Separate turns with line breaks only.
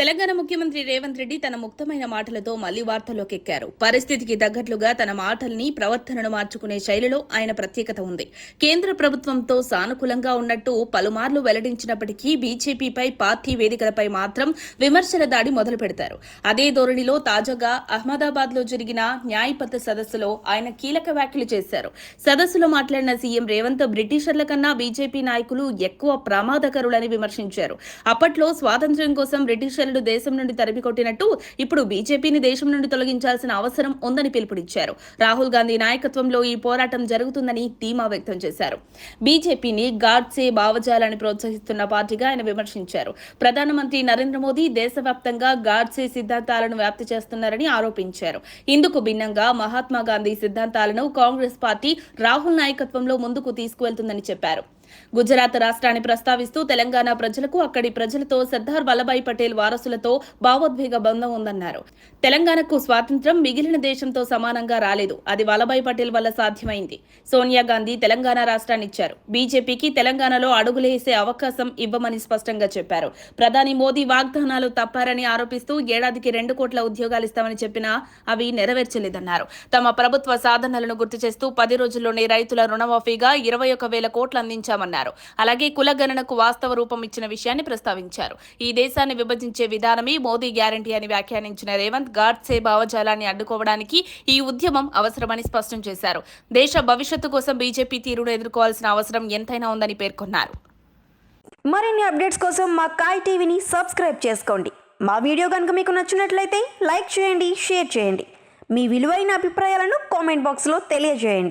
తెలంగాణ ముఖ్యమంత్రి రేవంత్ రెడ్డి తన ముక్తమైన మాటలతో మళ్లీ వార్తల్లోకి ఎక్కారు. పరిస్థితికి తగ్గట్లుగా తన మాటల్ని ప్రవర్తనను మార్చుకునే శైలిలో ఆయన ప్రత్యేకత ఉంది. కేంద్ర ప్రభుత్వంతో సానుకూలంగా ఉన్నట్టు పలుమార్లు వెల్లడించినప్పటికీ బీజేపీపై పార్టీ వేదికలపై మాత్రం విమర్శల దాడి మొదలు పెడతారు. అదే ధోరణిలో తాజాగా అహ్మదాబాద్ లో జరిగిన న్యాయపత్ర సదస్సులో ఆయన కీలక వ్యాఖ్యలు చేశారు. సదస్సులో మాట్లాడిన సీఎం రేవంత్ బ్రిటిషర్ల కన్నా బీజేపీ నాయకులు ఎక్కువ ప్రమాదకరులని విమర్శించారు. అప్పట్లో స్వాతంత్ర్యం కోసం బ్రిటిషర్లు దేశం నుండి తరిమికొట్టినట్టు ఇప్పుడు బీజేపీని దేశం నుండి తొలగించాల్సిన అవసరం ఉందని పిలుపునిచ్చారు. రాహుల్ గాంధీ నాయకత్వంలో ఈ పోరాటం జరుగుతుందని ధీమా వ్యక్తం చేశారు. బీజేపీని గాడ్సే భావజాలాన్ని ప్రోత్సహిస్తున్న పార్టీగా ఆయన విమర్శించారు. ప్రధానమంత్రి నరేంద్ర మోదీ దేశవ్యాప్తంగా గాడ్సే సిద్ధాంతాలను వ్యాప్తి చేస్తున్నారని ఆరోపించారు. ఇందుకు భిన్నంగా మహాత్మా గాంధీ సిద్ధాంతాలను కాంగ్రెస్ పార్టీ రాహుల్ నాయకత్వంలో ముందుకు తీసుకువెళ్తుందని చెప్పారు. గుజరాత్ రాష్ట్రాన్ని ప్రస్తావిస్తూ తెలంగాణ ప్రజలకు అక్కడి ప్రజలతో సర్దార్ వల్లభాయ్ పటేల్ వారసులతో భావోద్వేగ బంధం ఉందన్నారు. తెలంగాణకు స్వాతంత్ర్యం మిగిలిన దేశంతో సమానంగా రాలేదు. అది వల్లభాయ్ పటేల్ వల్ల సాధ్యమైంది. సోనియా గాంధీ తెలంగాణ రాష్ట్రాన్ని ఇచ్చారు. బీజేపీకి తెలంగాణలో అడుగులేసే అవకాశం ఇవ్వమని స్పష్టంగా చెప్పారు. ప్రధాని మోదీ వాగ్దానాలు తప్పారని ఆరోపిస్తూ ఏడాదికి 2 కోట్ల ఉద్యోగాలు ఇస్తామని చెప్పినా అవి నెరవేర్చలేదన్నారు. తమ ప్రభుత్వ సాధనలను గుర్తు చేస్తూ 10 రోజుల్లోనే రైతుల రుణమాఫీగా 21,000 కోట్లు అందించామన్నారు. అలాగే కులగణనకు వాస్తవ రూపం ఇచ్చిన విషయాన్ని ప్రస్తావించారు. ఈ దేశాన్ని విభజించే విధానమే మోదీ గ్యారంటీ అని వ్యాఖ్యానించిన రేవంత్ గాడ్సే భావజాలాన్ని అడ్డుకోవడానికి ఈ ఉద్యమం అవసరమని స్పష్టం చేశారు. దేశ భవిష్యత్తు కోసం బీజేపీ తీరును ఎదుర్కోవాల్సిన అవసరం ఎంతైనా ఉందని పేర్కొన్నారు.
మరిన్ని అప్డేట్స్ కోసం మా కాయ్ టీవీని సబ్స్క్రైబ్ చేసుకోండి. మా వీడియో కనుక మీకు నచ్చినట్లయితే లైక్ చేయండి, షేర్ చేయండి. మీ విలువైన అభిప్రాయాలను కామెంట్ బాక్స్లో తెలియజేయండి.